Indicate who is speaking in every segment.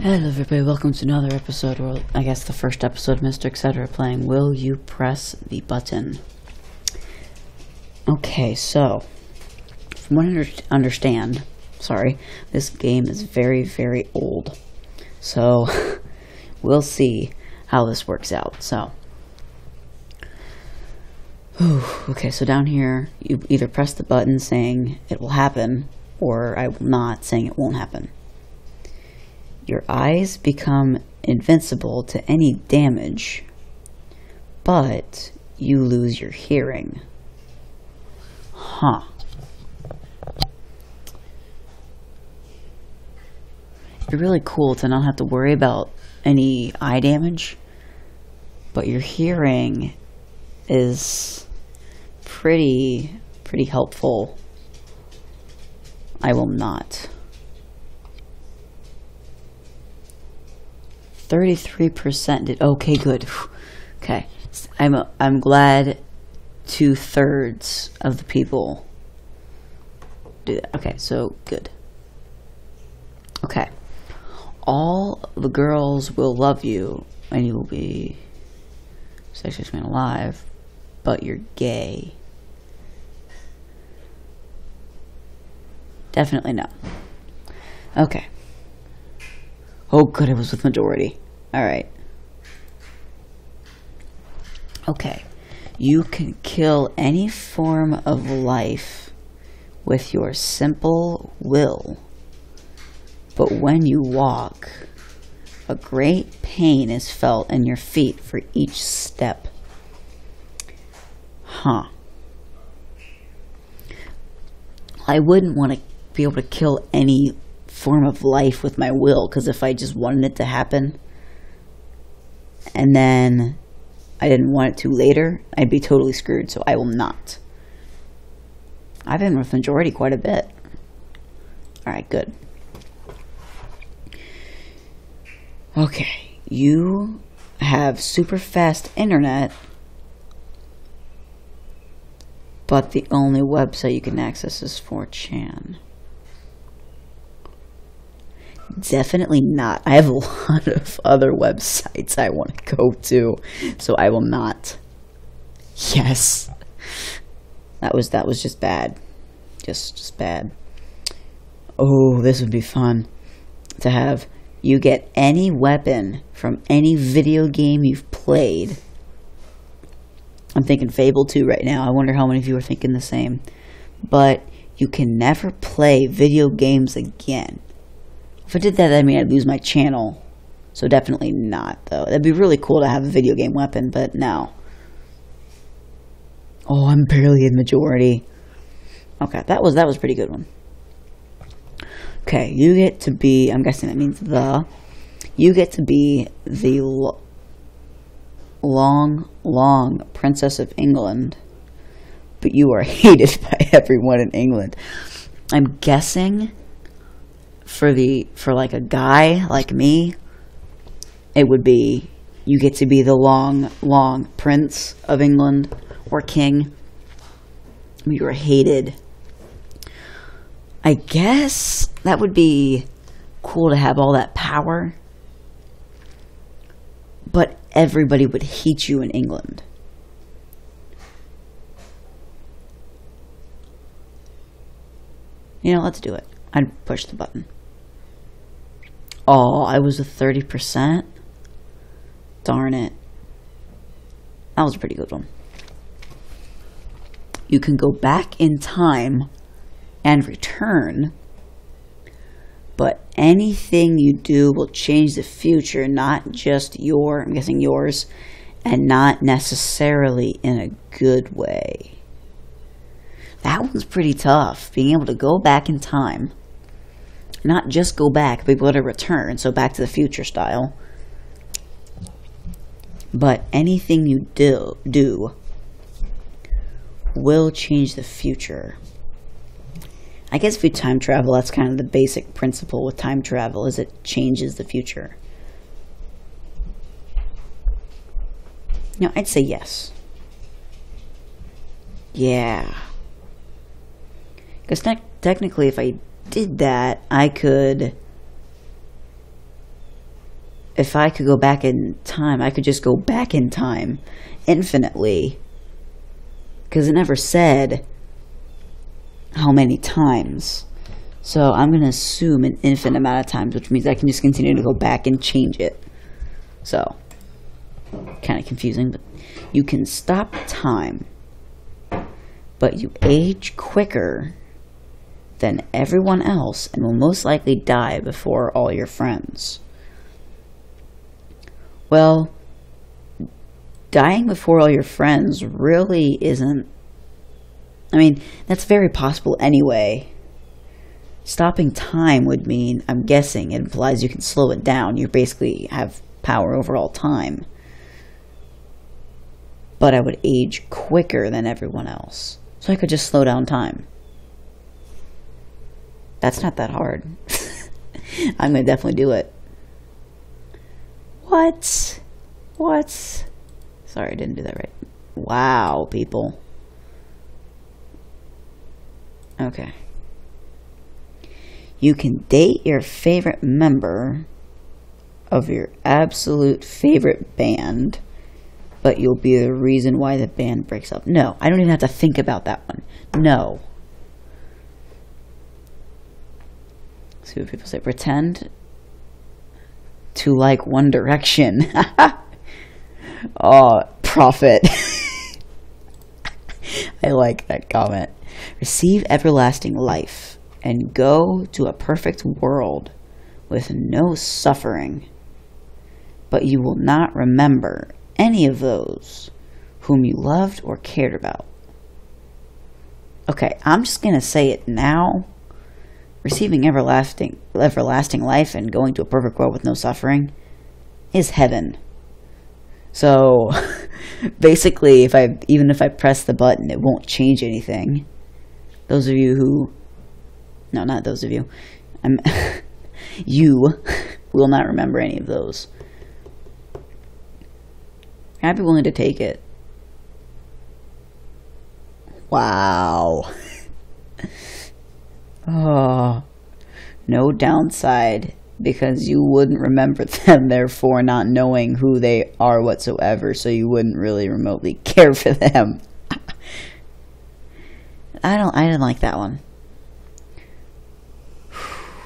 Speaker 1: Hello everybody, welcome to another episode, or I guess the first episode of Mr. Etc. playing Will You Press the Button? Okay, so, from what I understand, this game is very, very old. So, we'll see how this works out, so. Okay, so down here, you either press the button saying it will happen, or I will not, saying it won't happen. Your eyes become invincible to any damage, but you lose your hearing. Huh. It'd be really cool to not have to worry about any eye damage, but your hearing is pretty helpful. I will not. 33% did. Okay, good. Okay, I'm glad 2/3 of the people do that. Okay, so good. Okay, all the girls will love you, and you will be sexiest man alive, but you're gay. Definitely no. Okay. Oh, good, it was with majority. Alright. Okay. You can kill any form of life with your simple will. But when you walk, a great pain is felt in your feet for each step. Huh. I wouldn't want to be able to kill any form of life with my will, because if I just wanted it to happen and then I didn't want it to later, I'd be totally screwed, so I will not. I've been with majority quite a bit. Alright, good. Okay, you have super fast internet, but the only website you can access is 4chan. Definitely not. I have a lot of other websites I want to go to, so I will not. Yes. That was just bad. Just bad. Oh, this would be fun to have. You get any weapon from any video game you've played. I'm thinking Fable 2 right now. I wonder how many of you are thinking the same. But you can never play video games again. If I did that, I mean, I'd lose my channel. So definitely not, though. That'd be really cool to have a video game weapon, but no. Oh, I'm barely in majority. Okay, that was a pretty good one. Okay, you get to be, I'm guessing that means you get to be the long Princess of England, but you are hated by everyone in England. I'm guessing for like a guy like me, it would be you get to be the long Prince of England or King. You are hated. I guess that would be cool to have all that power, but everybody would hate you in England. You know, let's do it. I'd push the button. Oh, I was a 30%? Darn it. That was a pretty good one. You can go back in time and return, but anything you do will change the future, not just I'm guessing yours, and not necessarily in a good way. That one's pretty tough, being able to go back in time. Not just go back, but be able to return, so Back to the Future style. But anything you do will change the future. I guess if you time travel, that's kind of the basic principle with time travel, is it changes the future. No, I'd say yes. Yeah. Because technically, if I did that, I could if I could go back in time, I could just go back in time infinitely. Because it never said how many times. So I'm going to assume an infinite amount of times, which means I can just continue to go back and change it. So, kind of confusing, but you can stop time, but you age quicker than everyone else and will most likely die before all your friends. Well, dying before all your friends really isn't... I mean, that's very possible anyway. Stopping time would mean, I'm guessing, it implies you can slow it down. You basically have power over all time. But I would age quicker than everyone else. So I could just slow down time. That's not that hard. I'm going to definitely do it. What? Sorry, I didn't do that right. Wow, people. Okay. You can date your favorite member of your absolute favorite band, but you'll be the reason why the band breaks up. No, I don't even have to think about that one. No. See what people say. Pretend to like One Direction. Oh, Prophet. I like that comment. Receive everlasting life and go to a perfect world with no suffering. But you will not remember any of those whom you loved or cared about. Okay, I'm just going to say it now. Receiving everlasting life and going to a perfect world with no suffering is heaven. So, basically, even if I press the button, it won't change anything. Those of you who... No, not those of you. You will not remember any of those. I'd be willing to take it. Wow. Oh, no downside, because you wouldn't remember them, therefore not knowing who they are whatsoever, so you wouldn't really remotely care for them. I didn't like that one.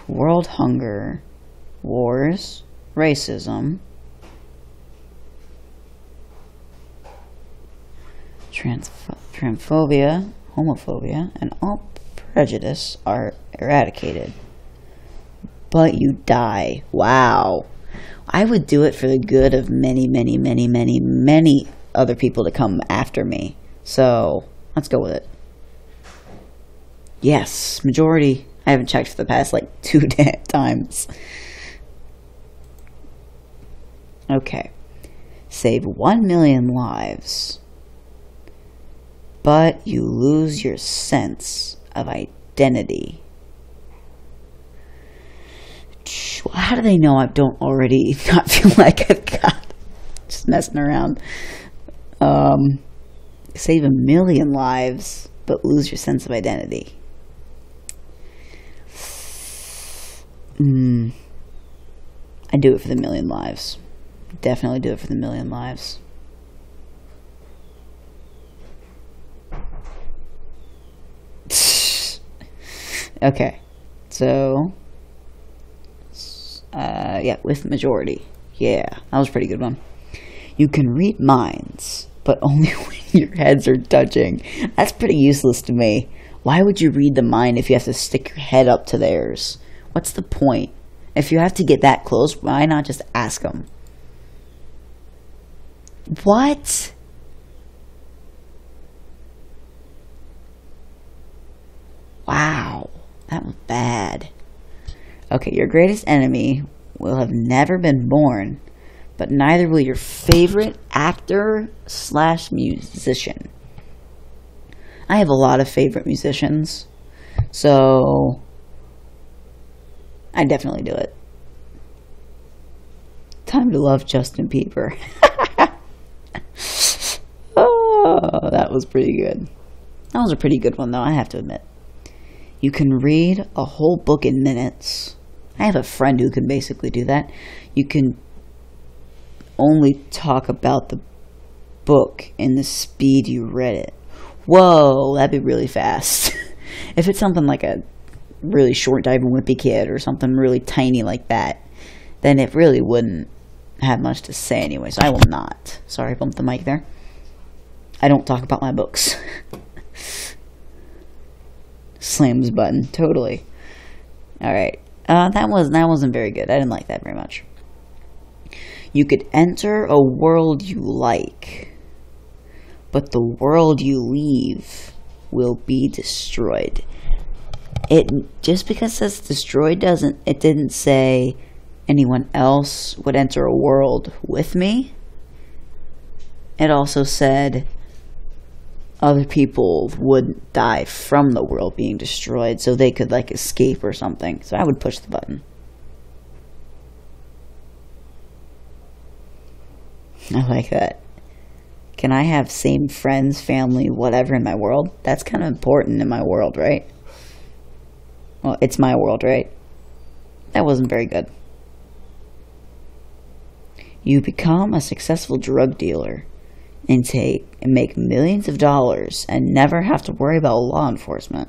Speaker 1: World hunger, wars, racism, transphobia, homophobia, and all prejudice are eradicated. But you die. Wow. I would do it for the good of many, many, many, many, many other people to come after me. So, let's go with it. Yes, majority. I haven't checked for the past, 2 times. Okay. Save 1 million lives. But you lose your sense of identity. How do they know I don't already not feel like I've got... Just messing around. Save 1 million lives, but lose your sense of identity. I do it for the 1 million lives. Definitely do it for the 1 million lives. Okay, so yeah, with majority. Yeah, that was a pretty good one. You can read minds, but only when your heads are touching. That's pretty useless to me. Why would you read the mind if you have to stick your head up to theirs? What's the point? If you have to get that close, why not just ask them? What? Wow, that was bad. Okay, your greatest enemy will have never been born, but neither will your favorite actor/musician. I have a lot of favorite musicians, so I definitely do it. Time to love Justin Bieber. Oh, that was pretty good. That was a pretty good one, though, I have to admit. You can read a whole book in minutes. I have a friend who can basically do that. You can only talk about the book and the speed you read it. Whoa, that'd be really fast. If it's something like a really short Dive and Wimpy Kid or something really tiny like that, then it really wouldn't have much to say anyway, so I will not. Sorry, I bumped the mic there. I don't talk about my books. Slams button, totally. Alright, that wasn't very good. I didn't like that very much. You could enter a world you like, but the world you leave will be destroyed. It just because it says destroyed it didn't say anyone else would enter a world with me. It also said other people would die from the world being destroyed, so they could like escape or something. So I would push the button. I like that. Can I have same friends, family, whatever in my world? That's kind of important in my world, right? Well, it's my world, right? That wasn't very good. You become a successful drug dealer and make millions of dollars and never have to worry about law enforcement.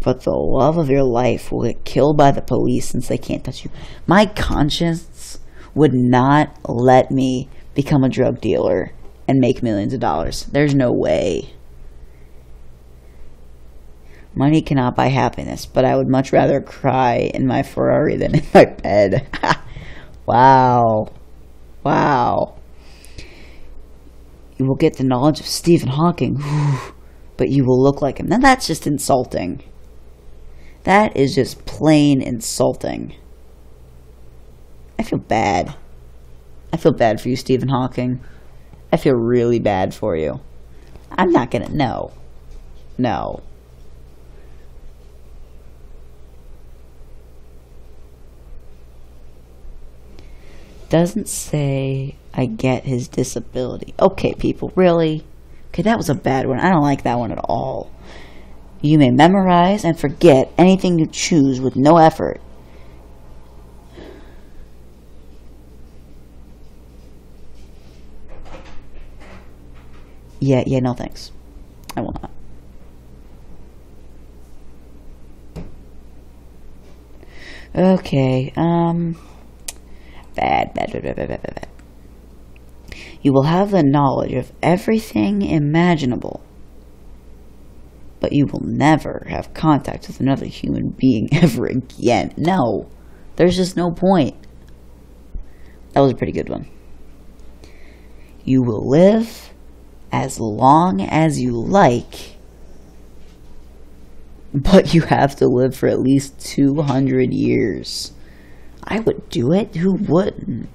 Speaker 1: But the love of your life will get killed by the police since they can't touch you. My conscience would not let me become a drug dealer and make millions of dollars. There's no way. Money cannot buy happiness, but I would much rather cry in my Ferrari than in my bed. Wow. Wow. You will get the knowledge of Stephen Hawking, but you will look like him. Now that's just insulting. That is just plain insulting. I feel bad. I feel bad for you, Stephen Hawking. I feel really bad for you. I'm not gonna... No. No. Doesn't say I get his disability. Okay, people, really? Okay, that was a bad one. I don't like that one at all. You may memorize and forget anything you choose with no effort. Yeah, no thanks. I will not. Okay, Bad. You will have the knowledge of everything imaginable, but you will never have contact with another human being ever again. No, there's just no point. That was a pretty good one. You will live as long as you like, but you have to live for at least 200 years. I would do it. Who wouldn't?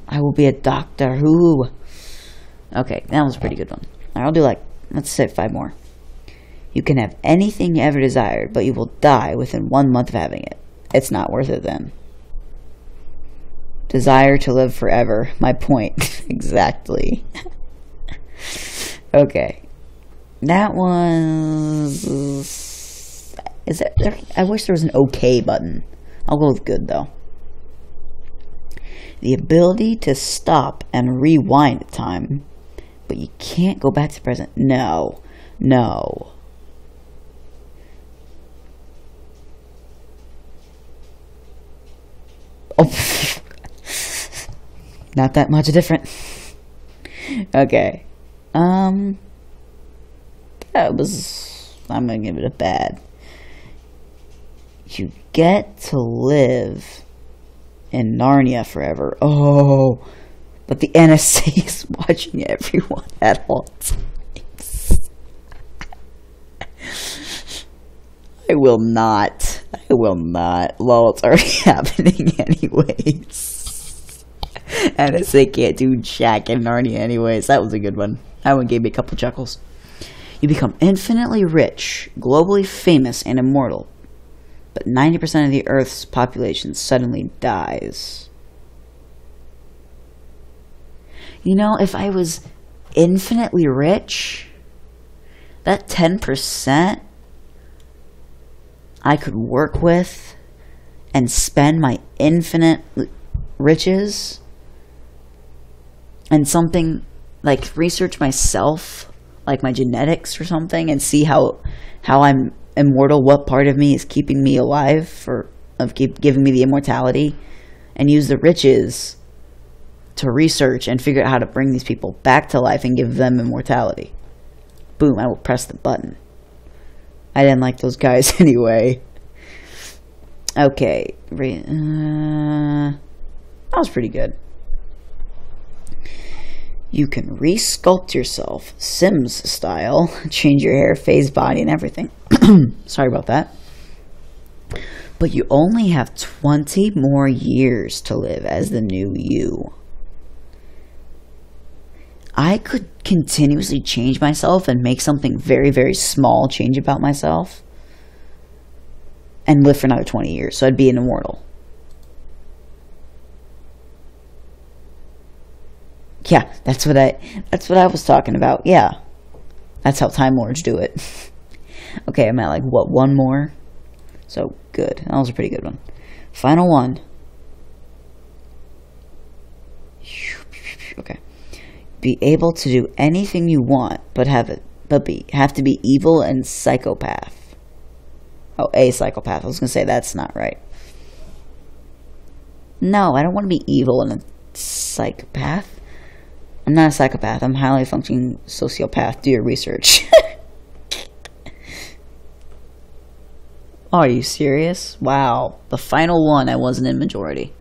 Speaker 1: I will be a Doctor Who. Okay, that was a pretty good one. I'll do let's say 5 more. You can have anything you ever desired, but you will die within 1 month of having it. It's not worth it then. Desire to live forever. My point. Exactly. Okay. That was... Is that there? I wish there was an okay button. I'll go with good, though. The ability to stop and rewind time, but you can't go back to the present. No. Oh, not that much different. Okay. That was... I'm gonna give it a bad. You get to live in Narnia forever. Oh, but the NSA is watching everyone at all times. I will not. Lol, it's already happening anyways. NSA can't do jack in Narnia anyways. That was a good one. That one gave me a couple chuckles. You become infinitely rich, globally famous, and immortal. But 90% of the Earth's population suddenly dies. You know, if I was infinitely rich, that 10% I could work with and spend my infinite riches and something like research myself, like my genetics or something, and see how I'm immortal, what part of me is keeping me alive, giving me the immortality, and use the riches to research and figure out how to bring these people back to life and give them immortality. Boom, I will press the button. I didn't like those guys anyway. Okay. That was pretty good. You can re-sculpt yourself, Sims style. Change your hair, face, body, and everything. Sorry about that. But you only have 20 more years to live as the new you. I could continuously change myself and make something very, very small change about myself and live for another 20 years. So I'd be an immortal. Yeah, that's what I was talking about. Yeah. That's how Time Lords do it. Okay, I'm at like, what, one more? So, good. That was a pretty good one. Final one. Okay. Be able to do anything you want, but have to be evil and psychopath. Oh, a psychopath. I was going to say that's not right. No, I don't want to be evil and a psychopath. I'm not a psychopath. I'm a highly functioning sociopath. Do your research. Oh, are you serious? Wow. The final one, I wasn't in majority.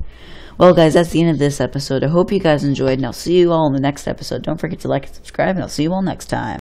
Speaker 1: Well, guys, that's the end of this episode. I hope you guys enjoyed, and I'll see you all in the next episode. Don't forget to like and subscribe, and I'll see you all next time.